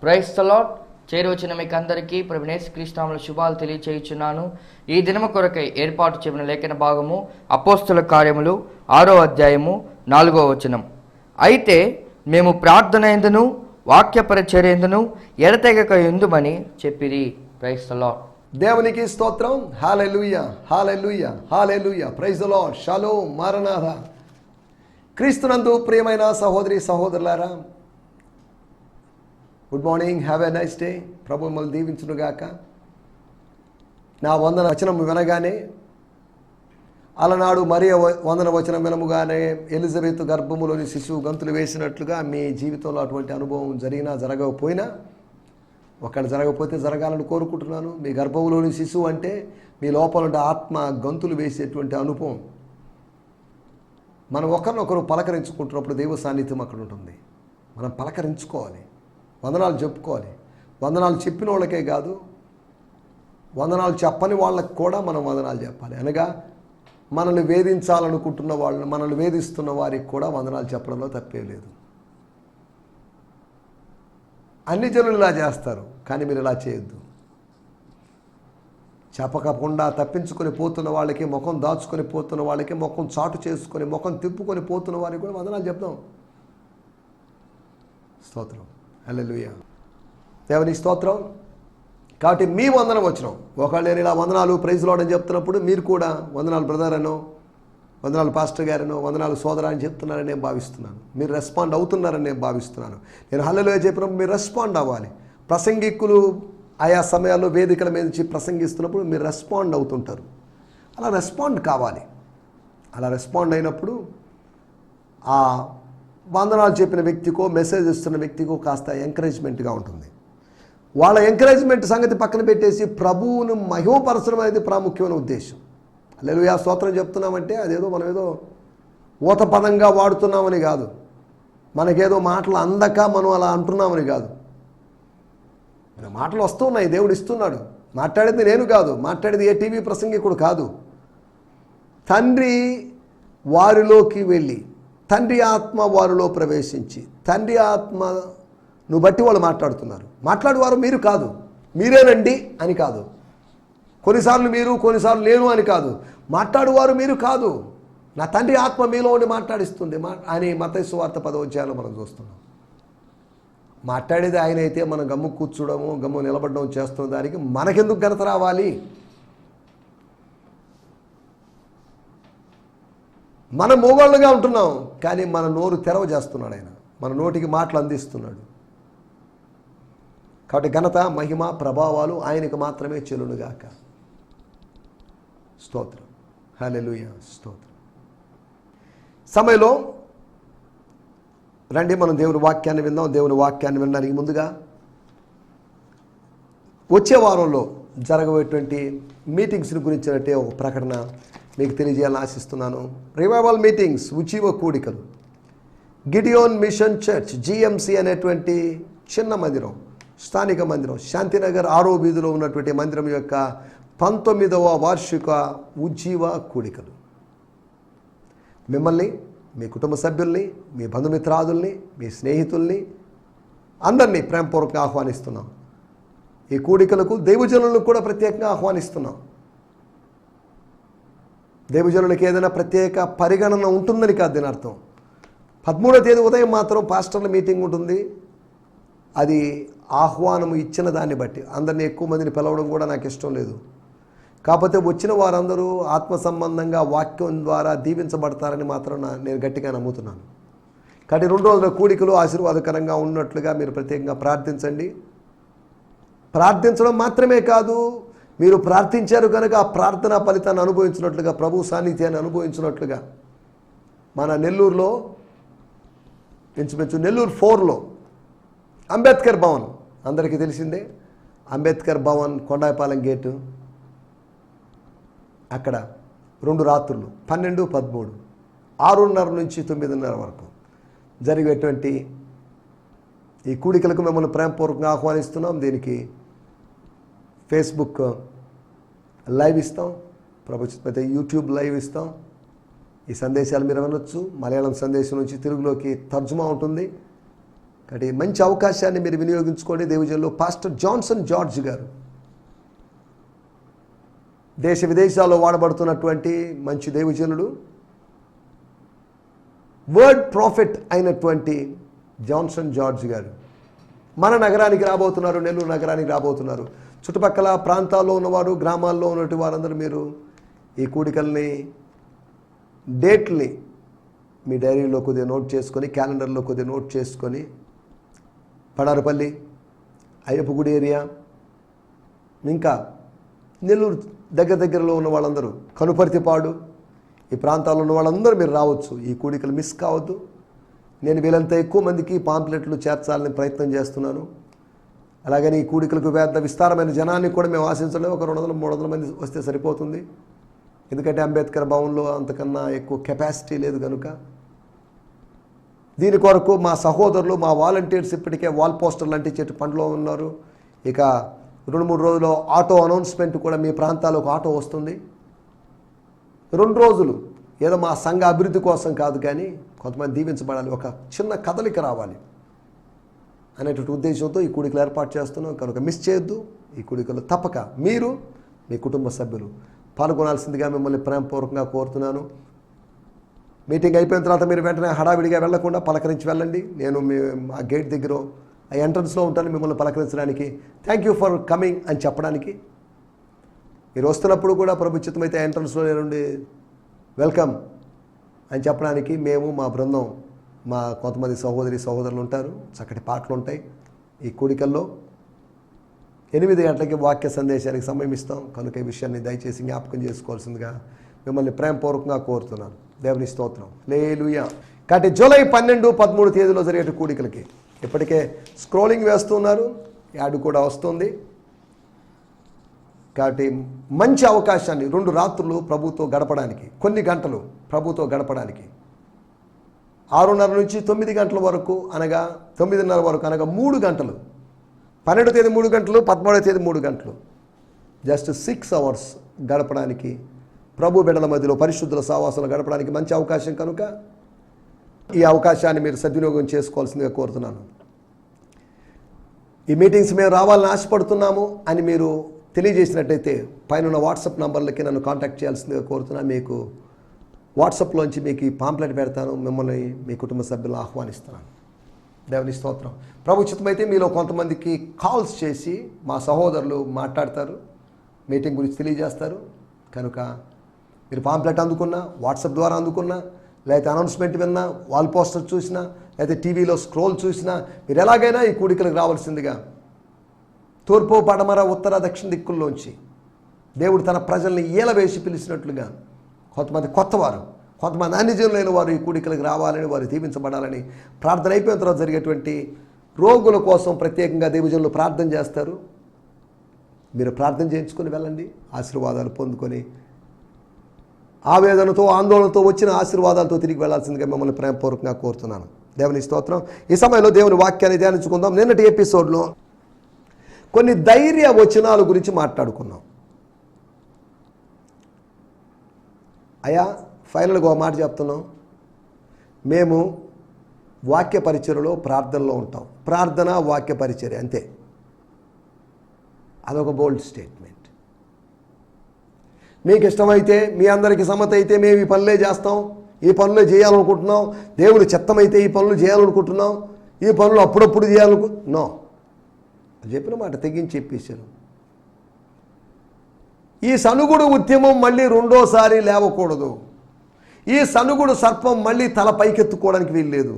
Praise the lord. చేరువచ్చిన మీకు అందరికీ ప్రభువైన యేసుక్రీస్తు నామములో శుభాలు తెలియచేయుచున్నాను. ఈ దినము కొరకై ఏర్పాటు చేయబడిన లేఖన భాగము అపోస్తల కార్యములు 6వ అధ్యాయము 4వ వచనం. అయితే మేము ప్రార్థన యందును వాక్య పరిచర్యందును ఎడతెగక యుందుమని చెప్పిరి. Praise the lord. దేవునికి స్తోత్రం. Hallelujah, hallelujah, hallelujah. Praise the lord. షలోమ్, మారనాథ. క్రీస్తునందు ప్రియమైన సహోదరి సహోదరులారా, good morning, have a nice day. ప్రభు మిమ్మల్ని దీవించునుగాక. నా వందన వచనం వినగానే, అలనాడు మరియ వందన వచనం వినముగానే ఎలిజబెత్ గర్భములోని శిశువు గంతులు వేసినట్లుగా మీ జీవితంలో అటువంటి అనుభవం జరిగినా జరగకపోయినా, ఒకళ్ళు జరగకపోతే జరగాలని కోరుకుంటున్నాను. మీ గర్భంలోని శిశువు అంటే మీ లోపల ఉండే ఆత్మ గంతులు వేసేటువంటి అనుభవం. మనం ఒకరినొకరు పలకరించుకుంటున్నప్పుడు దైవ సాన్నిధ్యం అక్కడ ఉంటుంది. మనం పలకరించుకోవాలి, వందనాలు చెప్పుకోవాలి. వందనాలు చెప్పిన వాళ్ళకే కాదు, వందనాలు చెప్పని వాళ్ళకి కూడా మనం వందనాలు చెప్పాలి. అనగా మనల్ని వేధించాలనుకుంటున్న వాళ్ళని, మనల్ని వేధిస్తున్న వారికి కూడా వందనాలు చెప్పడంలో తప్పే లేదు. అన్ని జనులు ఇలా చేస్తారు, కానీ మీరు ఇలా చేయొద్దు. చెప్పకుండా తప్పించుకొని పోతున్న వాళ్ళకి, ముఖం దాచుకొని పోతున్న వాళ్ళకి, ముఖం చాటు చేసుకొని ముఖం తిప్పుకొని పోతున్న వారికి కూడా వందనాలు చెప్దాం. స్తోత్రం, హల్లెలూయా. దేవునికి స్తోత్రం. కాబట్టి మీ వందనం వచ్చినాం. ఒకళ్ళు నేను ఇలా వందనాలు ప్రైజ్ లార్డ్ అని చెప్తున్నప్పుడు మీరు కూడా వందనాలు బ్రదర్ అనో, వందనాలు పాస్టర్ గారనో, వందనాలు సోదరా అని చెప్తున్నారని నేను భావిస్తున్నాను. మీరు రెస్పాండ్ అవుతున్నారని నేను భావిస్తున్నాను. నేను హల్లెలూయా చెప్పినప్పుడు మీరు రెస్పాండ్ అవ్వాలి. ప్రసంగికులు ఆయా సమయాల్లో వేదికల మీద నుంచి ప్రసంగిస్తున్నప్పుడు మీరు రెస్పాండ్ అవుతుంటారు. అలా రెస్పాండ్ కావాలి. అలా రెస్పాండ్ అయినప్పుడు ఆ వందనాలు చెప్పిన వ్యక్తికో, మెసేజ్ ఇస్తున్న వ్యక్తికో కాస్త ఎంకరేజ్మెంట్గా ఉంటుంది. వాళ్ళ ఎంకరేజ్మెంట్ సంగతి పక్కన పెట్టేసి ప్రభువును మహిమపరచడం అనేది ప్రాముఖ్యమైన ఉద్దేశం. హల్లెలూయా స్తోత్రం చెప్తున్నామంటే అదేదో మనం ఏదో ఊత పదంగా వాడుతున్నామని కాదు, మనకేదో మాటలు అందక మనం అలా అంటున్నామని కాదు. మాటలు వస్తున్నాయి, దేవుడు ఇస్తున్నాడు. మాట్లాడేది నేను కాదు, మాట్లాడేది ఏ టీవీ ప్రసంగికుడు కాదు. తండ్రి వారిలోకి వెళ్ళి, తండ్రి ఆత్మ వారిలో ప్రవేశించి, తండ్రి ఆత్మను బట్టి వాళ్ళు మాట్లాడుతున్నారు. మాట్లాడేవారు మీరు కాదు, మీరేనండి అని కాదు. కొన్నిసార్లు మీరు, కొన్నిసార్లు నేను అని కాదు. మాట్లాడేవారు మీరు కాదు, నా తండ్రి ఆత్మ మీలో ఉండి మాట్లాడిస్తుంది అని మత్తయి సువార్త 10వ అధ్యాయంలో మనం చూస్తున్నాం. మాట్లాడేది ఆయన అయితే మనం గమ్ము కూర్చోవడము, గమ్ము నిలబడడం చేస్తున్న దానికి మనకెందుకు ఘనత రావాలి? మనం మోగోళ్ళుగా ఉంటున్నాం, కానీ మన నోరు తెరవ చేస్తున్నాడు ఆయన, మన నోటికి మాటలు అందిస్తున్నాడు. కాబట్టి ఘనత, మహిమ, ప్రభావాలు ఆయనకు మాత్రమే చెల్లునుగాక. స్తోత్రం, హల్లెలూయా, స్తోత్రం. సమయంలో రండి మనం దేవుని వాక్యాన్ని విందాం. దేవుని వాక్యాన్ని వినడానికి ముందుగా వచ్చే వారంలో జరగబోయేటువంటి మీటింగ్స్ని గురించినట్టే ఒక ప్రకటన మీకు తెలియజేయాలని ఆశిస్తున్నాను. రివైవల్ మీటింగ్స్, ఉజ్జీవ కూడికలు, గిడియోన్ మిషన్ చర్చ్ జిఎంసి అనేటువంటి చిన్న మందిరం, స్థానిక మందిరం, శాంతినగర్ 6వ వీధిలో ఉన్నటువంటి మందిరం యొక్క 19వ వార్షిక ఉజ్జీవ కూడికలు. మిమ్మల్ని, మీ కుటుంబ సభ్యుల్ని, మీ బంధుమిత్రాదుల్ని, మీ స్నేహితుల్ని అందరినీ ప్రేమపూర్వకంగా ఆహ్వానిస్తున్నాం. ఈ కూడికలకు దైవజనులను కూడా ప్రత్యేకంగా ఆహ్వానిస్తున్నాం. దైవజనులకి ఏదైనా ప్రత్యేక పరిగణన ఉంటుందని కాదు దీని అర్థం. 13వ తేదీ ఉదయం మాత్రం పాస్టర్ల మీటింగ్ ఉంటుంది. అది ఆహ్వానము ఇచ్చిన దాన్ని బట్టి. అందరినీ ఎక్కువ మందిని పిలవడం కూడా నాకు ఇష్టం లేదు. కాకపోతే వచ్చిన వారందరూ ఆత్మ సంబంధంగా వాక్యం ద్వారా దీవించబడతారని మాత్రం నేను గట్టిగా నమ్ముతున్నాను. కాబట్టి 2 రోజుల కూడికలు ఆశీర్వాదకరంగా ఉన్నట్లుగా మీరు ప్రత్యేకంగా ప్రార్థించండి. ప్రార్థించడం మాత్రమే కాదు, మీరు ప్రార్థించారు కనుక ఆ ప్రార్థనా ఫలితాన్ని అనుభవించినట్లుగా, ప్రభు సాన్నిధ్యాన్ని అనుభవించినట్లుగా. మన నెల్లూరులో ఇంచుమించు నెల్లూరు 4లో అంబేద్కర్ భవన్ అందరికీ తెలిసిందే. అంబేద్కర్ భవన్ కొండాయపాలెం గేటు, అక్కడ 2 రాత్రులు 12, 13, 6:30 నుంచి 9:30 వరకు జరిగేటువంటి ఈ కూడికలకు మిమ్మల్ని ప్రేమపూర్వకంగా ఆహ్వానిస్తున్నాం. దీనికి ఫేస్బుక్ లైవ్ ఇస్తాం, ప్రభుత్వ యూట్యూబ్ లైవ్ ఇస్తాం. ఈ సందేశాలు మీరు వినొచ్చు. మలయాళం సందేశం నుంచి తెలుగులోకి తర్జుమా ఉంటుంది. కాబట్టి మంచి అవకాశాన్ని మీరు వినియోగించుకోండి. దైవజనులు పాస్టర్ జాన్సన్ జార్జ్ గారు దేశ విదేశాల్లో వాడబడుతున్నటువంటి మంచి దైవజనుడు, వర్డ్ ప్రాఫిట్ అయినటువంటి జాన్సన్ జార్జ్ గారు మన నగరానికి రాబోతున్నారు, నెల్లూరు నగరానికి రాబోతున్నారు. చుట్టుపక్కల ప్రాంతాల్లో ఉన్నవారు, గ్రామాల్లో ఉన్నటువంటి వారందరూ మీరు ఈ కూడికల్ని, డేట్ని మీ డైరీలో కొద్దిగా నోట్ చేసుకొని, క్యాలెండర్లో కొద్దిగా నోట్ చేసుకొని, పడారపల్లి, అయ్యప్పగుడి ఏరియా, ఇంకా నెల్లూరు దగ్గరలో ఉన్న వాళ్ళందరూ, కనుపర్తిపాడు, ఈ ప్రాంతాల్లో ఉన్న వాళ్ళందరూ మీరు రావచ్చు. ఈ కూడికలు మిస్ కావద్దు. నేను వీలంత ఎక్కువ మందికి పాంప్లెట్లు చేర్చాలని ప్రయత్నం చేస్తున్నాను. అలాగని ఈ కూడికలకు పెద్ద విస్తారమైన జనాన్ని కూడా మేము ఆశించలేము. ఒక 200-300 మంది వస్తే సరిపోతుంది. ఎందుకంటే అంబేద్కర్ భవన్లో అంతకన్నా ఎక్కువ కెపాసిటీ లేదు కనుక. దీని కొరకు మా సహోదరులు, మా వాలంటీర్స్ ఇప్పటికే వాల్ పోస్టర్లు అంటించేటి పనిలో ఉన్నారు. ఇక 2-3 రోజుల్లో ఆటో అనౌన్స్మెంట్ కూడా మీ ప్రాంతాలకు ఆటో వస్తుంది. 2 రోజులు ఏదో మా సంఘ అభివృద్ధి కోసం కాదు, కానీ కొంతమంది దీవించబడాలి, ఒక చిన్న కదలిక రావాలి అనేటువంటి ఉద్దేశంతో ఈ కూడికలు ఏర్పాటు చేస్తున్నాం. కనుక మిస్ చేయొద్దు. ఈ కూడికలు తప్పక మీరు, మీ కుటుంబ సభ్యులు పాల్గొనాల్సిందిగా మిమ్మల్ని ప్రేమపూర్వకంగా కోరుతున్నాను. మీటింగ్ అయిపోయిన తర్వాత మీరు వెంటనే హడావిడిగా వెళ్లకుండా పలకరించి వెళ్ళండి. నేను ఆ గేట్ దగ్గర, ఆ ఎంట్రన్స్లో ఉంటాను మిమ్మల్ని పలకరించడానికి, థ్యాంక్ యూ ఫర్ కమింగ్ అని చెప్పడానికి. మీరు వస్తున్నప్పుడు కూడా ప్రభు చిత్తమైతే ఎంట్రన్స్లో నుండి వెల్కమ్ అని చెప్పడానికి మేము, మా బృందం, మా కొంతమంది సహోదరులు ఉంటారు. చక్కటి పాటలు ఉంటాయి. ఈ కూడికల్లో 8 గంటలకి వాక్య సందేశానికి సమయం ఇస్తాం. కనుక ఈ విషయాన్ని దయచేసి జ్ఞాపకం చేసుకోవాల్సిందిగా మిమ్మల్ని ప్రేమపూర్వకంగా కోరుతున్నాను. దేవుని స్తోత్రం. హల్లెలూయా. కాబట్టి జూలై 12-13 తేదీలో జరిగే కూడికలకి ఇప్పటికే స్క్రోలింగ్ వేస్తున్నారు, యాడ్ కూడా వస్తుంది. కాబట్టి మంచి అవకాశాన్ని 2 రాత్రులు ప్రభుతో గడపడానికి, కొన్ని గంటలు ప్రభుతో గడపడానికి, 6:30 నుంచి 9 గంటల వరకు, అనగా 9:30 వరకు, అనగా 3 గంటలు, 12వ తేదీ 3 గంటలు, 13వ తేదీ 3 గంటలు, జస్ట్ 6 అవర్స్ గడపడానికి, ప్రభు బిడ్డల మధ్యలో పరిశుద్ధుల సహవాసంలో గడపడానికి మంచి అవకాశం. కనుక ఈ అవకాశాన్ని మీరు సద్వినియోగం చేసుకోవాల్సిందిగా కోరుతున్నాను. ఈ మీటింగ్స్ మేము రావాలని ఆశపడుతున్నాము అని మీరు తెలియజేసినట్టయితే పైన వాట్సాప్ నంబర్లకి నన్ను కాంటాక్ట్ చేయాల్సిందిగా కోరుతున్నాను. మీకు వాట్సాప్లోంచి మీకు ఈ పాంప్లెట్ పెడతాను. మిమ్మల్ని, మీ కుటుంబ సభ్యులను ఆహ్వానిస్తున్నాను. దేవుని స్తోత్రం. ప్రభు చిత్తమైతే మీలో కొంతమందికి కాల్స్ చేసి మా సహోదరులు మాట్లాడతారు, మీటింగ్ గురించి తెలియజేస్తారు. కనుక మీరు పాంప్లెట్ అందుకున్నా, వాట్సాప్ ద్వారా అందుకున్నా, లేకపోతే అనౌన్స్మెంట్ విన్నా, వాల్ పోస్టర్ చూసినా, లేకపోతే టీవీలో స్క్రోల్ చూసినా, మీరు ఎలాగైనా ఈ కూడికలకు రావాల్సిందిగా, తూర్పు, పడమర, ఉత్తర, దక్షిణ దిక్కుల్లోంచి దేవుడు తన ప్రజల్ని ఈలవేసి పిలిచినట్లుగా కొంతమంది కొత్తవారు, కొంతమంది అన్యజనులైన వారు ఈ కూడికలకు రావాలని, వారు దీవించబడాలని, ప్రార్థన అయిపోయిన తర్వాత జరిగేటువంటి రోగుల కోసం ప్రత్యేకంగా దైవజనులు ప్రార్థన చేస్తారు. మీరు ప్రార్థన చేయించుకొని వెళ్ళండి, ఆశీర్వాదాలు పొందుకొని ఆవేదనతో, ఆందోళనతో వచ్చిన ఆశీర్వాదాలతో తిరిగి వెళ్లాల్సిందిగా మిమ్మల్ని ప్రేమపూర్వకంగా కోరుతున్నాను. దేవుని స్తోత్రం. ఈ సమయంలో దేవుని వాక్యాన్ని ధ్యానించుకుందాం. నిన్నటి ఎపిసోడ్లో కొన్ని ధైర్య వచనాల గురించి మాట్లాడుకున్నాం. అయ్యా, ఫైనల్గా ఒక మాట చెప్తున్నాం. మేము వాక్య పరిచర్యలో, ప్రార్థనలో ఉంటాం. ప్రార్థన, వాక్య పరిచర్య అంతే. అదొక బోల్డ్ స్టేట్మెంట్. మీకు ఇష్టమైతే, మీ అందరికీ సమ్మతి అయితే మేము ఈ పనులే చేస్తాం, ఈ పనులే చేయాలనుకుంటున్నాం, దేవుడు చిత్తమైతే ఈ పనులు చేయాలనుకుంటున్నాం, ఈ పనులు అప్పుడప్పుడు నో, చెప్పిన మాట తెగించి చెప్పేశారు. ఈ సనుగుడు ఉద్యమం మళ్ళీ రెండోసారి లేవకూడదు. ఈ సనుగుడు సర్పం మళ్ళీ తల పైకెత్తుకోవడానికి వీల్లేదు.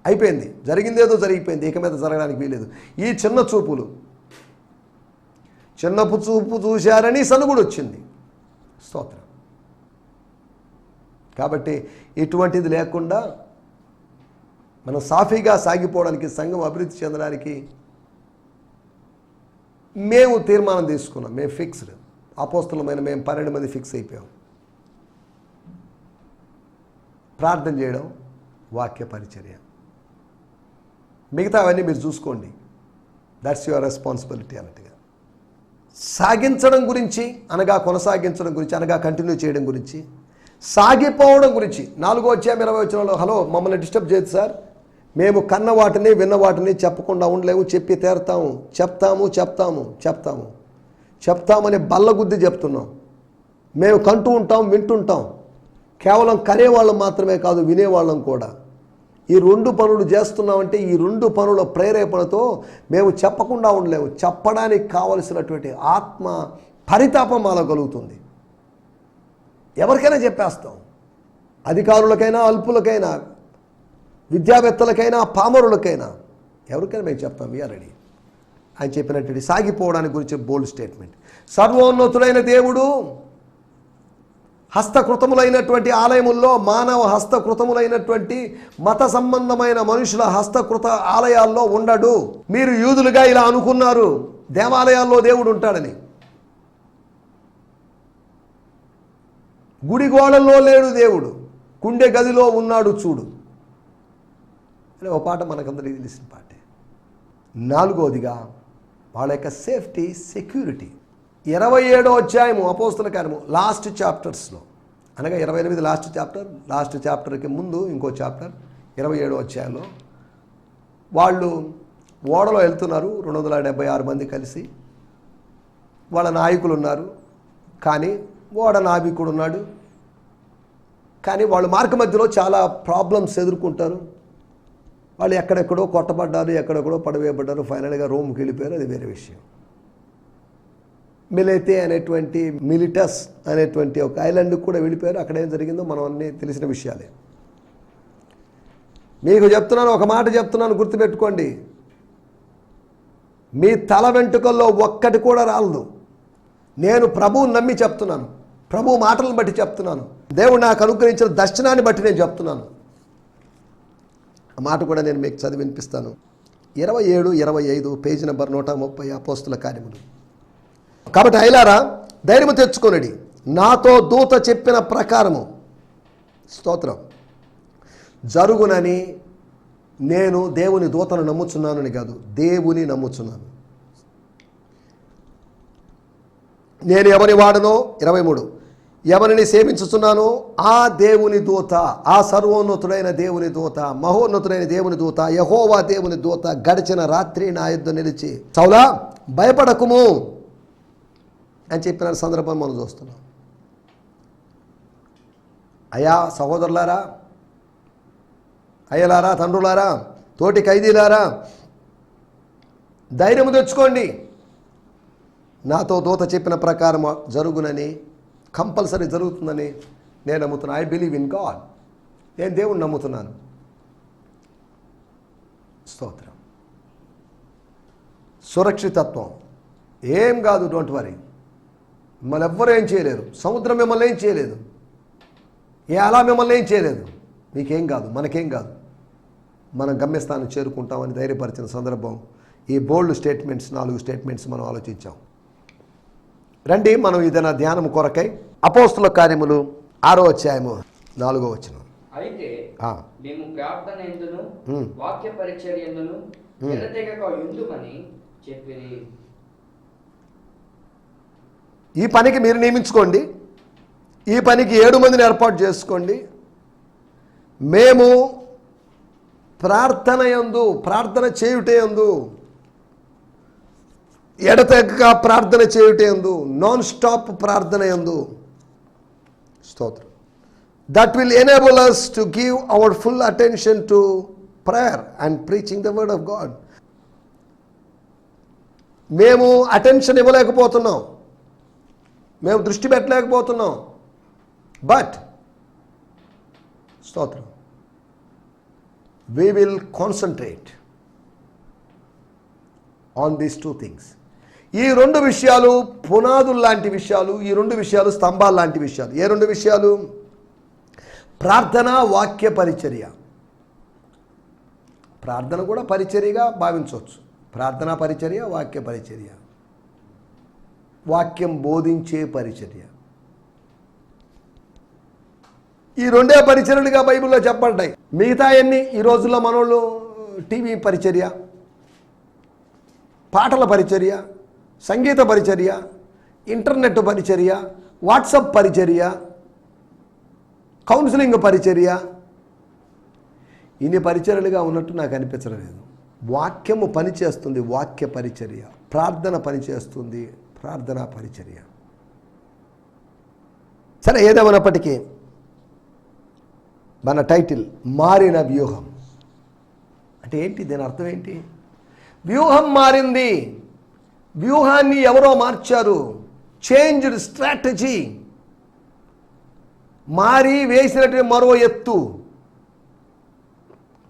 అయిపోయింది, జరిగిందేదో జరిగిపోయింది, ఇక మీద జరగడానికి వీల్లేదు. ఈ చిన్నపు చూపు చూశారని సనుగుడు వచ్చింది. స్తోత్రం. కాబట్టి ఇటువంటిది లేకుండా మనం సాఫీగా సాగిపోవడానికి, సంఘం అభివృద్ధి చెందడానికి మేము తీర్మానం తీసుకున్నాం. మేము ఫిక్స్డ్, అపోస్తలమైన మేము 12 మంది ఫిక్స్ అయిపోయాం. ప్రార్థన చేయడం, వాక్య పరిచర్య, మిగతావన్నీ మీరు చూసుకోండి. దట్స్ యువర్ రెస్పాన్సిబిలిటీ అన్నట్టుగా. సాగించడం గురించి, అనగా కొనసాగించడం గురించి, అనగా కంటిన్యూ చేయడం గురించి, సాగిపోవడం గురించి 4వ అధ్యాయం 20వ వచనంలో, హలో మమ్మల్ని డిస్టర్బ్ చేయదు సార్, మేము కన్న వాటిని విన్న వాటిని చెప్పకుండా ఉండలేము, చెప్పి తీరుతాము, చెప్తామని బల్లగుద్ది చెప్తున్నాం. మేము కంటూ ఉంటాం, వింటుంటాం. కేవలం కనేవాళ్ళం మాత్రమే కాదు, వినేవాళ్ళం కూడా. ఈ 2 పనులు చేస్తున్నామంటే ఈ 2 పనుల ప్రేరేపణతో మేము చెప్పకుండా ఉండలేము. చెప్పడానికి కావలసినటువంటి ఆత్మ పరితాపం మాలో కలుగుతుంది. ఎవరికైనా చెప్పేస్తాం, అధికారులకైనా, అల్పులకైనా, విద్యావేత్తలకైనా, పామరులకైనా, ఎవరికైనా మేము చెప్తాం. We are ready. ఆయన చెప్పినటువంటి సాగిపోవడానికి గురించి బోల్డ్ స్టేట్మెంట్. సర్వోన్నతుడైన దేవుడు హస్తకృతములైనటువంటి ఆలయముల్లో, మానవ హస్తకృతములైనటువంటి మత సంబంధమైన మనుషుల హస్తకృత ఆలయాల్లో ఉండడు. మీరు యూదులుగా ఇలా అనుకున్నారు దేవాలయాల్లో దేవుడు ఉంటాడని. గుడి గోడల్లో లేడు దేవుడు, కుండె గదిలో ఉన్నాడు చూడు అనే ఒక పాట మనకందరికీ తెలిసిన పాటే. 4వదిగా వాళ్ళ యొక్క సేఫ్టీ, సెక్యూరిటీ. 27వ అధ్యాయము అపోస్తల కార్యము లాస్ట్ చాప్టర్స్లో, అనగా 28 లాస్ట్ చాప్టర్కి ముందు ఇంకో చాప్టర్ 27వ అధ్యాయంలో వాళ్ళు ఓడలో వెళ్తున్నారు. 276 మంది కలిసి. వాళ్ళ నాయకులు ఉన్నారు, కానీ ఓడ నావికుడు ఉన్నాడు. కానీ వాళ్ళు మార్గ మధ్యలో చాలా ప్రాబ్లమ్స్ ఎదుర్కొంటారు. వాళ్ళు ఎక్కడెక్కడో కొట్టబడ్డారు, ఎక్కడెక్కడో పడవేయబడ్డారు. ఫైనల్గా రోమ్కి వెళ్ళిపోయారు, అది వేరే విషయం. మిలేతే అనేటువంటి, మిలిటస్ అనేటువంటి ఒక ఐలాండ్కి కూడా వెళ్ళిపోయారు. అక్కడ ఏం జరిగిందో మనం అన్నీ తెలిసిన విషయాలే. మీకు చెప్తున్నాను, ఒక మాట చెప్తున్నాను, గుర్తుపెట్టుకోండి. మీ తల వెంట్రుకల్లో ఒక్కటి కూడా రాలదు. నేను ప్రభువుని నమ్మి చెప్తున్నాను, ప్రభు మాటలను బట్టి చెప్తున్నాను, దేవుడు నాకు అనుగ్రహించిన దర్శనాన్ని బట్టి నేను చెప్తున్నాను. ఆ మాట కూడా నేను మీకు చదివి వినిపిస్తాను. 27, 25 పేజీ నెంబర్ 130 అపోస్తుల కార్యములు. కాబట్టి ఐలారా, ధైర్యం తెచ్చుకొనుడి, నాతో దూత చెప్పిన ప్రకారము, స్తోత్రం, జరుగునని నేను దేవుని దూతను నమ్ముచున్నానని కాదు, దేవుని నమ్ముచున్నాను. నేను ఎవరి వాడనో, 23, ఎవరిని సేవించుచున్నానో ఆ దేవుని దూత, ఆ సర్వోన్నతుడైన దేవుని దూత, మహోన్నతుడైన దేవుని దూత, యెహోవా దేవుని దూత గడిచిన రాత్రి నా యుద్ధ నిలిచి, సౌలా భయపడకుము అని చెప్పిన సందర్భం మనం చూస్తున్నాం. అయ్యా సహోదరులారా, అయ్యలారా, తండ్రులారా, తోటి ఖైదీలారా, ధైర్యము తెచ్చుకోండి. నాతో దూత చెప్పిన ప్రకారం జరుగునని, కంపల్సరీ జరుగుతుందని నేను నమ్ముతున్నాను. I believe in God. నేను దేవుణ్ణి నమ్ముతున్నాను. స్తోత్రం. సురక్షితత్వం ఏం కాదు, డోంట్ వరీ. మిమ్మల్ని ఎవ్వరూ ఏం చేయలేరు. సముద్రం మిమ్మల్ని ఏం చేయలేదు, ఏ అలా మిమ్మల్ని ఏం చేయలేదు. మీకేం కాదు, మనకేం కాదు. మనం గమ్యస్థానం చేరుకుంటామని ధైర్యపరిచిన సందర్భం ఈ బోల్డ్ స్టేట్మెంట్స్, 4 స్టేట్మెంట్స్ మనం ఆలోచించాం. రండి, మనం ఏదైనా ధ్యానం కొరకై అపోస్తుల కార్యములు 6వ అధ్యాయము 4వ వచనం. అయితే మేము ప్రార్థన యందును వాక్య పరిచర్య యందును ఎడతెగక యుందుమని చెప్పిరి. ఈ పనికి మీరు నియమించుకోండి, ఈ పనికి 7 మందిని ఏర్పాటు చేసుకోండి. మేము ప్రార్థన చేయుటయందు, ఎడతెగక ప్రార్థన చేయుటయందు, నాన్ స్టాప్ ప్రార్థన యందు, స్తోత్రం, that will enable us to give our full attention to prayer and preaching the word of God. మేము అటెన్షన్ ఇవ్వలేకపోతున్నాం, మేము దృష్టి పెట్టలేకపోతున్నాం. బట్ స్తోత్రం, we will concentrate on these 2 things. ఈ 2 విషయాలు పునాదులు లాంటి విషయాలు, ఈ 2 విషయాలు స్తంభాలు లాంటి విషయాలు. ఏ 2 విషయాలు? ప్రార్థన, వాక్య పరిచర్య. ప్రార్థన కూడా పరిచర్యగా భావించవచ్చు. ప్రార్థన పరిచర్య, వాక్య పరిచర్య, వాక్యం బోధించే పరిచర్య. ఈ 2 పరిచర్యలుగా బైబిల్లో చెప్పబడ్డాయి. మిగతా అన్ని ఈ రోజుల్లో మనోళ్ళు టీవీ పరిచర్య, పాటల పరిచర్య, సంగీత పరిచర్య, ఇంటర్నెట్ పరిచర్య, వాట్సాప్ పరిచర్య, కౌన్సిలింగ్ పరిచర్య, ఇన్ని పరిచర్యలుగా ఉన్నట్టు నాకు అనిపించలేదు. వాక్యము పనిచేస్తుంది, వాక్య పరిచర్య. ప్రార్థన పనిచేస్తుంది, ప్రార్థనా పరిచర్య. సరే, ఏదేమైనప్పటికీ మన టైటిల్ మారిన వ్యూహం అంటే ఏంటి? దీని అర్థం ఏంటి? వ్యూహం మారింది. వ్యూహాన్ని ఎవరో మార్చారు. Changed strategy. మారి వేసినటువంటి మరో ఎత్తు.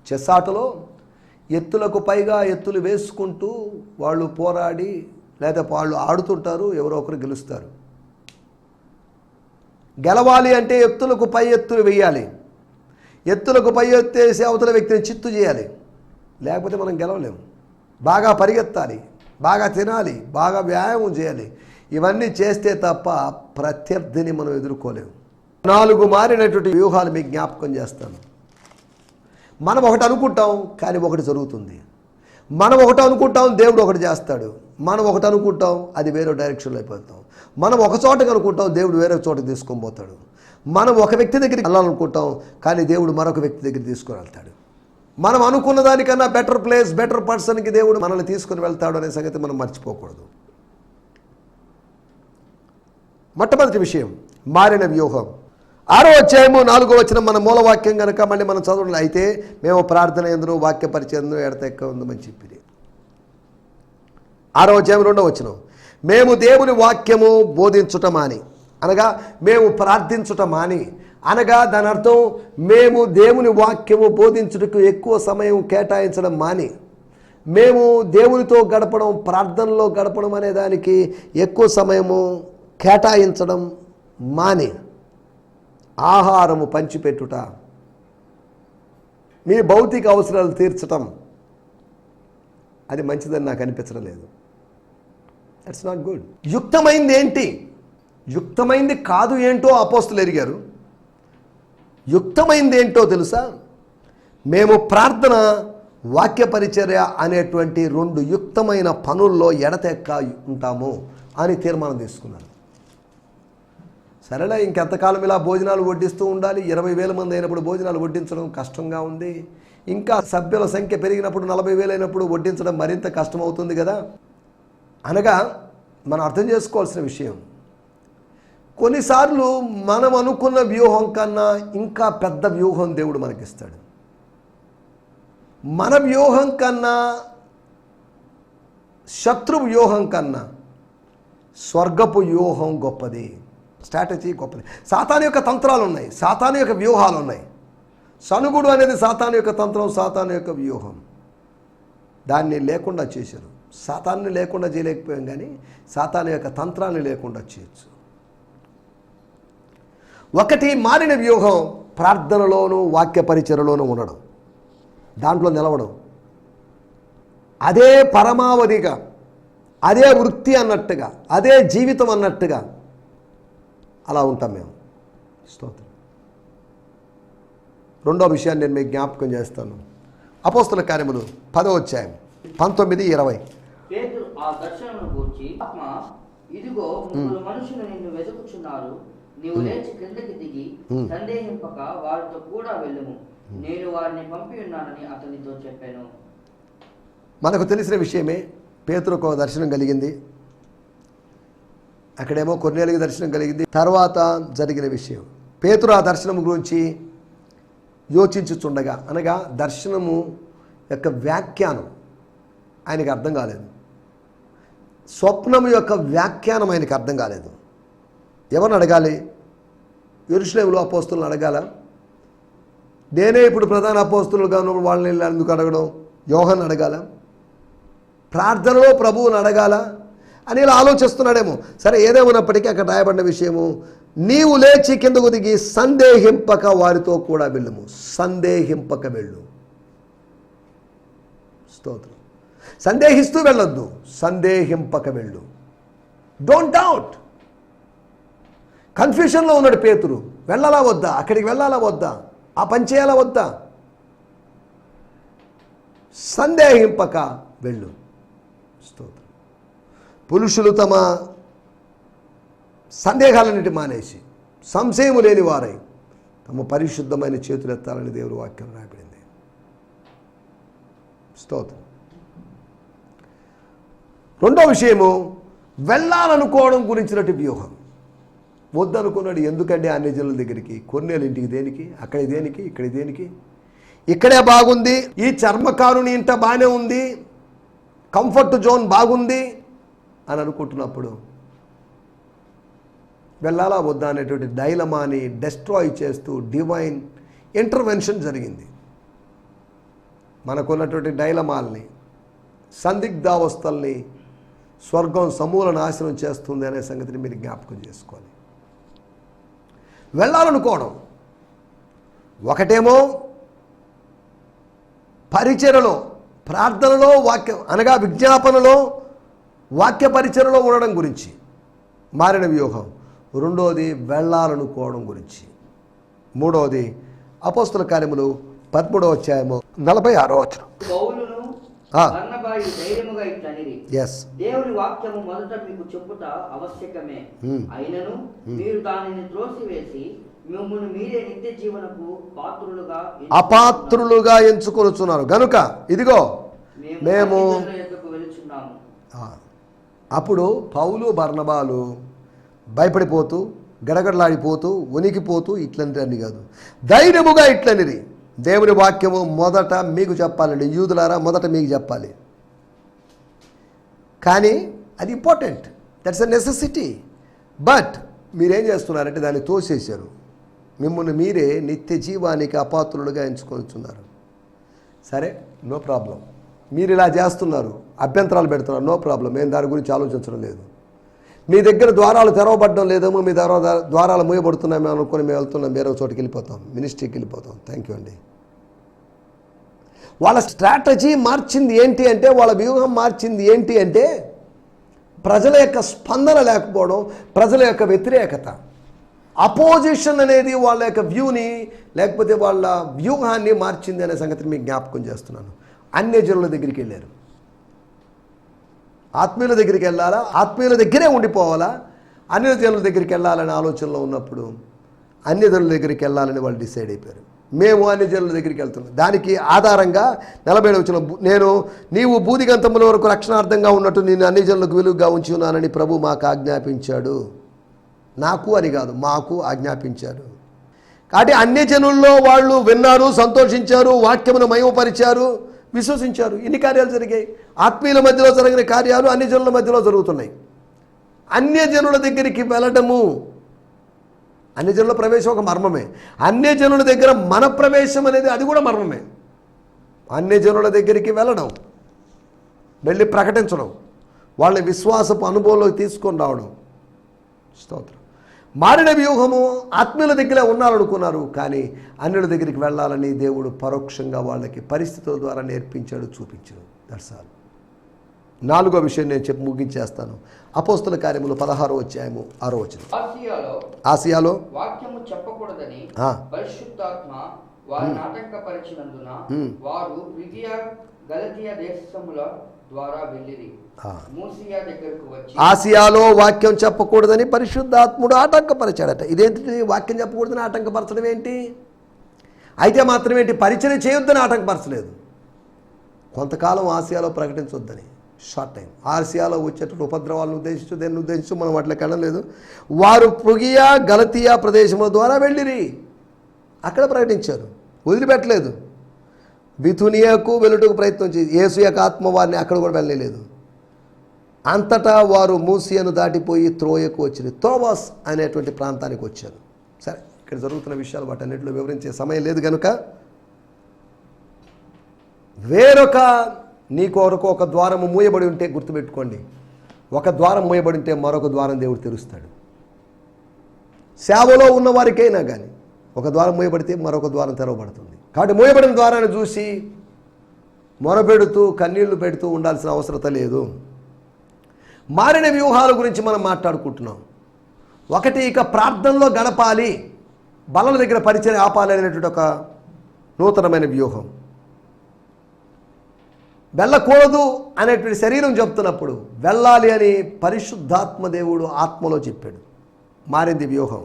చెస్ ఆటలో ఎత్తులకు పైగా ఎత్తులు వేసుకుంటూ వాళ్ళు పోరాడి లేదా వాళ్ళు ఆడుతుంటారు, ఎవరో ఒకరు గెలుస్తారు. గెలవాలి అంటే ఎత్తులకు పై ఎత్తులు వేయాలి. ఎత్తులకు పై ఎత్తేసి అవతల వ్యక్తిని చిత్తు చేయాలి, లేకపోతే మనం గెలవలేము. బాగా పరిగెత్తాలి, బాగా తినాలి, బాగా వ్యాయామం చేయాలి. ఇవన్నీ చేస్తే తప్ప ప్రత్యర్థిని మనం ఎదుర్కోలేము. 4 మారినటువంటి వ్యూహాలు మీకు జ్ఞాపకం చేస్తాను. మనం ఒకటి అనుకుంటాం, కానీ ఒకటి జరుగుతుంది. మనం ఒకటి అనుకుంటాం, దేవుడు ఒకటి చేస్తాడు. మనం ఒకటి అనుకుంటాం, అది వేరే డైరెక్షన్లో అయిపోతాం. మనం ఒక చోటకి అనుకుంటాం, దేవుడు వేరే చోటకి తీసుకొని పోతాడు. మనం ఒక వ్యక్తి దగ్గరికి వెళ్ళాలనుకుంటాం, కానీ దేవుడు మరొక వ్యక్తి దగ్గరికి తీసుకొని వెళ్తాడు. మనం అనుకున్న దానికన్నా బెటర్ ప్లేస్, బెటర్ పర్సన్కి దేవుడు మనల్ని తీసుకొని వెళ్తాడు అనే సంగతి మనం మర్చిపోకూడదు. మొట్టమొదటి విషయం మారిన వ్యూహం. 6వ అధ్యాయము 4వ వచనం మన మూలవాక్యం కనుక మళ్ళీ మనం చదవడం. అయితే మేము ప్రార్థన ఎందును వాక్య పరిచయం ఎడతెక్క ఉందని చెప్పింది. 6వ అధ్యాయం 2వ వచనం, మేము దేవుని వాక్యము బోధించుట మాని, అనగా మేము ప్రార్థించుట మాని, అనగా దాని అర్థం మేము దేవుని వాక్యము బోధించుటకు ఎక్కువ సమయం కేటాయించడం మాని, మేము దేవునితో గడపడం, ప్రార్థనలో గడపడం అనే దానికి ఎక్కువ సమయము కేటాయించడం మాని, ఆహారము పంచిపెట్టుట, మీ భౌతిక అవసరాలు తీర్చటం, అది మంచిదని నాకు అనిపించడం లేదు. That's not good. యుక్తమైంది ఏంటి? యుక్తమైంది కాదు ఏంటో అపోస్తులు ఎరిగారు. యుక్తమైంది ఏంటో తెలుసా? మేము ప్రార్థన, వాక్య పరిచర్య అనేటువంటి 2 యుక్తమైన పనుల్లో ఎడతెక్క ఉంటాము అని తీర్మానం తీసుకున్నాను. సరేలే, ఇంకెంతకాలం ఇలా భోజనాలు వడ్డిస్తూ ఉండాలి? 20,000 మంది అయినప్పుడు భోజనాలు వడ్డించడం కష్టంగా ఉంది. ఇంకా సభ్యుల సంఖ్య పెరిగినప్పుడు 40,000 అయినప్పుడు వడ్డించడం మరింత కష్టమవుతుంది కదా. అనగా మనం అర్థం చేసుకోవాల్సిన విషయం, కొన్నిసార్లు మనం అనుకున్న వ్యూహం కన్నా ఇంకా పెద్ద వ్యూహం దేవుడు మనకిస్తాడు. మన వ్యూహం కన్నా, శత్రు వ్యూహం కన్నా స్వర్గపు వ్యూహం గొప్పది. స్ట్రాటజీ గొప్పది. సాతాను యొక్క తంత్రాలు ఉన్నాయి, సాతాను యొక్క వ్యూహాలు ఉన్నాయి. సనుగుడు అనేది సాతాను యొక్క తంత్రం, సాతాను యొక్క వ్యూహం. దాన్ని లేకుండా చేశారు. సాతాన్ని లేకుండా చేయలేకపోయాం, కానీ సాతాను యొక్క తంత్రాన్ని లేకుండా చేయొచ్చు. ఒకటి మారిన వ్యూహం ప్రార్థనలోనూ వాక్య పరిచర్యలోనూ ఉండడం, దాంట్లో నిలవడం, అదే పరమావధిగా, అదే వృత్తి అన్నట్టుగా, అదే జీవితం అన్నట్టుగా అలా ఉంటాం మేము. స్తోత్రం. 2వ విషయాన్ని నేను మీకు జ్ఞాపకం చేస్తాను. అపోస్తల కార్యములు 10వ అధ్యాయం 19-20. పేతురు ఆ దర్శనమును గూర్చి, ఆత్మ, ఇదిగో 3 మనుషులు నిన్ను వెతుకుచున్నారు, నీవు లేచి క్రిందకి దిగి సందేహింపక వారితో కూడా వెళ్ళుము, నేను వారిని పంపి ఉన్నానని అతనితో చెప్పాను. మనకు తెలిసిన విషయమే, పేతురుకు ఒక దర్శనం కలిగింది. అక్కడేమో కొర్నేలికి దర్శనం కలిగింది. తర్వాత జరిగిన విషయం, పేతురు ఆ దర్శనం గురించి యోచించుచుండగా, అనగా దర్శనము యొక్క వ్యాఖ్యానం ఆయనకు అర్థం కాలేదు. స్వప్నము యొక్క వ్యాఖ్యానం ఆయనకు అర్థం కాలేదు. ఎవరిని అడగాలి? యెరూషలేములో అపోస్తులను అడగాల? నేనే ఇప్పుడు ప్రధాన అపోస్తులుగా ఉన్నప్పుడు వాళ్ళని ఎందుకు అడగడం? యోహాన్ని అడగాల? ప్రార్థనలో ప్రభువుని అడగాల అని ఇలా ఆలోచిస్తున్నాడేమో. సరే, ఏదేమన్నప్పటికీ అక్కడ రాయబడిన విషయము, నీవు లేచి కిందకు దిగి సందేహింపక వారితో కూడా వెళ్ళుము. సందేహింపక వెళ్ళు. స్తోత్రం. సందేహిస్తూ వెళ్ళొద్దు, సందేహింపక వెళ్ళు. Don't doubt. కన్ఫ్యూషన్లో ఉన్నాడు పేతురు. వెళ్ళాలా వద్దా? అక్కడికి వెళ్ళాలా వద్దా? ఆ పని చేయాలా వద్దా? సందేహింపక వెళ్ళు. స్తోత్రం. పురుషులు తమ సందేహాలన్నిటి మానేసి సంశయము లేని వారై తమ పరిశుద్ధమైన చేతులు ఎత్తాలని దేవుని వాక్యం రాయబడింది. స్తోత్రం. రెండో విషయము, వెళ్ళాలనుకోవడం గురించినట్టు వ్యూహం. వద్దనుకున్నాడు. ఎందుకంటే అన్ని జనుల దగ్గరికి, కొన్నేళ్ళ ఇంటికి దేనికి, అక్కడ దేనికి, ఇక్కడ దేనికి, ఇక్కడే బాగుంది, ఈ చర్మకారుని ఇంట బాగానే ఉంది, కంఫర్ట్ జోన్ బాగుంది అని అనుకుంటున్నప్పుడు వెళ్ళాలా వద్దా అనేటువంటి డైలమాని డెస్ట్రాయ్ చేస్తూ డివైన్ ఇంటర్వెన్షన్ జరిగింది. మనకున్నటువంటి డైలమాల్ని, సందిగ్ధావస్థల్ని స్వర్గం సమూల నాశనం చేస్తుంది అనే సంగతిని మీరు జ్ఞాపకం చేసుకోవాలి. వెళ్ళాలనుకోవడం ఒకటేమో పరిచర్యలో, ప్రార్థనలో, వాక్యం అనగా విజ్ఞాపనలో, వాక్య పరిచర్యలో ఉండడం గురించి మారిన వ్యూహం. రెండోది వెళ్ళాలనుకోవడం గురించి. మూడవది అపోస్తల కార్యములు 13వ అధ్యాయము 46వ వచనం. ఎస్, దేవుని వాక్యము మొదట మీకు చెప్పుట ఆవశ్యకమే, అయినను మీరు దానిని త్రోసివేసి మిమ్మును మీరే నిత్య జీవనకు అపాత్రులుగా ఎంచుకొనుచున్నారు గనుక ఇదిగో మేము వెళుచున్నాము. అప్పుడు పౌలు బర్నబాలు భయపడిపోతూ, గడగడలాడిపోతూ, వణికిపోతూ ఇట్లనిరని కాదు, ధైర్యముగా ఇట్లనిరి. దేవుని వాక్యము మొదట మీకు చెప్పాలండి, యూదులారా, మొదట మీకు చెప్పాలి. కానీ అది important, that's a necessity. But మీరేం చేస్తున్నారంటే దాన్ని తోసేశారు. మిమ్మల్ని మీరే నిత్య జీవానికి అపాత్రులుగా ఎంచుకొనిచున్నారు. సరే, నో ప్రాబ్లం. మీరు ఇలా చేస్తున్నారు, అభ్యంతరాలు పెడుతున్నారు, నో ప్రాబ్లం. మేము దాని గురించి ఆలోచించడం లేదు. మీ దగ్గర ద్వారాలు తెరవబడడం లేదేమో, మీ ద్వారాలు మూయబడుతున్నామో అనుకుని మేము వెళ్తున్నాం, వేరే చోటుకి వెళ్ళిపోతాం, మినిస్ట్రీకి వెళ్ళిపోతాం. థ్యాంక్ యూ అండి. వాళ్ళ స్ట్రాటజీ మార్చింది ఏంటి అంటే, వాళ్ళ వ్యూహం మార్చింది ఏంటి అంటే, ప్రజల యొక్క స్పందన లేకపోవడం, ప్రజల యొక్క వ్యతిరేకత, అపోజిషన్ అనేది వాళ్ళ యొక్క వ్యూని, లేకపోతే వాళ్ళ వ్యూహాన్ని మార్చింది అనే సంగతిని మీకు జ్ఞాపకం చేస్తున్నాను. అన్యజనుల దగ్గరికి వెళ్ళారు. ఆత్మీయుల దగ్గరికి వెళ్ళాలా, ఆత్మీయుల దగ్గరే ఉండిపోవాలా, అన్యజనుల దగ్గరికి వెళ్ళాలనే ఆలోచనలో ఉన్నప్పుడు అన్యజనుల దగ్గరికి వెళ్ళాలని వాళ్ళు డిసైడ్ అయిపోయారు. మేము అన్యజనుల దగ్గరికి వెళ్తున్నాం. దానికి ఆధారంగా 47 వచనం, నీవు బూదిగంతముల వరకు రక్షణార్థంగా ఉన్నట్టు నేను అన్యజనులకు విలువగా ఉంచి ఉన్నానని ప్రభు మాకు ఆజ్ఞాపించాడు. నాకు అని కాదు, మాకు ఆజ్ఞాపించారు. కాబట్టి అన్యజనుల్లో వాళ్ళు విన్నారు, సంతోషించారు, వాక్యమును మహిమపరిచారు, విశ్వసించారు. ఇన్ని కార్యాలు జరిగాయి. ఆత్మీయుల మధ్యలో జరిగిన కార్యాలు అన్యజనుల మధ్యలో జరుగుతున్నాయి. అన్యజనుల దగ్గరికి వెళ్ళడము, అన్యజనుల ప్రవేశం ఒక మర్మమే. అన్యజనుల దగ్గర మన ప్రవేశం అనేది అది కూడా మర్మమే. అన్యజనుల దగ్గరికి వెళ్ళడం, వెళ్ళి ప్రకటించడం, వాళ్ళ విశ్వాసపు అనుభవంలోకి తీసుకొని రావడం. స్తోత్రం. మారిన వ్యూహము ఆత్మీయుల దగ్గరే ఉన్నారనుకున్నారు, కానీ అన్యుల దగ్గరికి వెళ్ళాలని దేవుడు పరోక్షంగా వాళ్ళకి పరిస్థితుల ద్వారా నేర్పించాడు, చూపించాడు. That's all. 4వ విషయం నేను చెప్పి ముగించేస్తాను. అపోస్తల కార్యములు 16వ అధ్యాయము 6వ వచనం. ఆసియాలో వాక్యము చెప్పకూడదని పరిశుద్ధాత్మ వారిని ఆటంకపరిచినందున వారు ఫ్రిగియా గలతీయ దేశముల ద్వారా వెళ్ళిరి. ఆసియాలో వాక్యం చెప్పకూడదని పరిశుద్ధాత్ముడు ఆటంకపరిచాడట. ఇదేంటి, వాక్యం చెప్పకూడదని ఆటంకపరచడం ఏంటి? అయితే మాత్రం ఏంటి, పరిచయం చేయొద్దని ఆటంకపరచలేదు. కొంతకాలం ఆసియాలో ప్రకటించొద్దని, షార్ట్ టైం. ఆసియాలో వచ్చేటువంటి ఉపద్రవాలను ఉద్దేశించు, దేన్ని ఉద్దేశించు మనం వాటికి వెళ్ళలేదు. వారు ఫ్రిగియా గలతీయా ప్రదేశముల ద్వారా వెళ్ళిరి, అక్కడ ప్రకటించారు, వదిలిపెట్టలేదు. బిథునియాకు వెళ్ళుటకు ప్రయత్నం చేసి యేసు యొక్క ఆత్మ వారిని అక్కడ కూడా వెళ్ళలేదు. అంతటా వారు మూసియను దాటిపోయి త్రోయకు వచ్చింది, త్రోవాస్ అనేటువంటి ప్రాంతానికి వచ్చారు. సరే, ఇక్కడ జరుగుతున్న విషయాలు వాటన్నిటిలో వివరించే సమయం లేదు కనుక, వేరొక నీ కొరకు ఒక ద్వారము మూయబడి ఉంటే గుర్తుపెట్టుకోండి, ఒక ద్వారం మూయబడి ఉంటే మరొక ద్వారం దేవుడు తెరుస్తాడు. సేవలో ఉన్న వారికైనా కానీ ఒక ద్వారం మూయబడితే మరొక ద్వారం తెరవబడుతుంది. కాబట్టి మూయబడిన ద్వారాన్ని చూసి మొరపెడుతూ కన్నీళ్లు పెడుతూ ఉండాల్సిన అవసరత లేదు. మారిన వ్యూహాల గురించి మనం మాట్లాడుకుంటున్నాం. ఒకటి, ఇక ప్రార్థనలో గడపాలి, బలల దగ్గర పరిచయం ఆపాలి అనేటువంటి ఒక నూతనమైన వ్యూహం. వెళ్ళకూడదు అనేటువంటి శరీరం చెప్తున్నప్పుడు వెళ్ళాలి అని పరిశుద్ధాత్మ దేవుడు ఆత్మలో చెప్పాడు. మారింది వ్యూహం.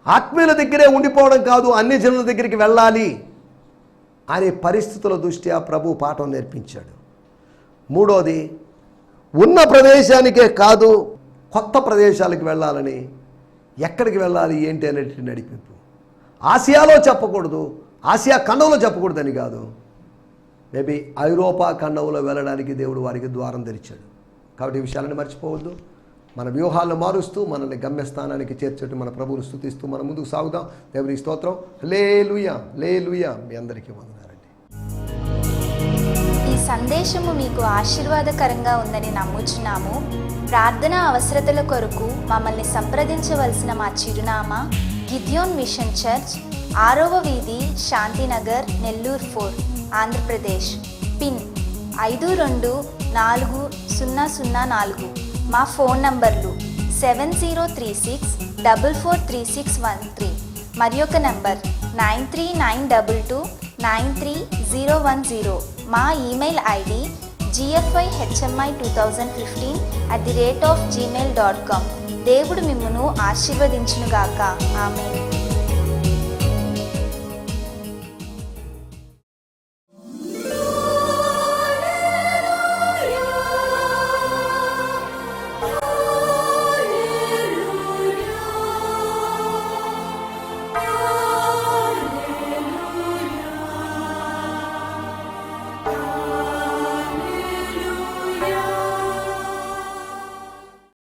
ఆత్మీయుల దగ్గరే ఉండిపోవడం కాదు, అన్ని జనుల దగ్గరికి వెళ్ళాలి అనే పరిస్థితుల దృష్ట్యా ప్రభు పాఠం నేర్పించాడు. మూడోది, ఉన్న ప్రదేశానికే కాదు కొత్త ప్రదేశాలకు వెళ్ళాలని, ఎక్కడికి వెళ్ళాలి ఏంటి అనేది నడిపింపు. ఆసియాలో చెప్పకూడదు, ఆసియా ఖండంలో చెప్పకూడదని కాదు, మేబీ ఐరోపా ఖండంలో వెళ్ళడానికి దేవుడు వారికి ద్వారం తెరిచాడు. కాబట్టి ఈ విషయాలను మర్చిపోవద్దు. మన వ్యూహాలను మారుస్తూ మనల్ని గమ్యస్థానానికి చేర్చేట్టు మన ప్రభువును స్తుతిస్తూ మనం ముందుకు సాగుదాం. దేవుని స్తోత్రం. హల్లెలూయా, హల్లెలూయా. మీ అందరికీ వందనాలండి. ఈ సందేశము మీకు ఆశీర్వాదకరంగా ఉందని నమ్ముచున్నాము. ప్రార్థన అవసరతల కొరకు మమ్మల్ని సంప్రదించవలసిన మా చిరునామా గిద్యోన్ మిషన్ చర్చ్, 6వ వీధి, శాంతినగర్, నెల్లూరు 4, ఆంధ్రప్రదేశ్. పిన్ 524004. మా ఫోన్ నంబర్లు 7036443613 మరి ఒక నంబర్ 9392293010. మా ఈమెయిల్ ఐడి gfihmi2015@gmail.com. దేవుడు మిమ్మును ఆశీర్వదించునుగాక. ఆమేన్.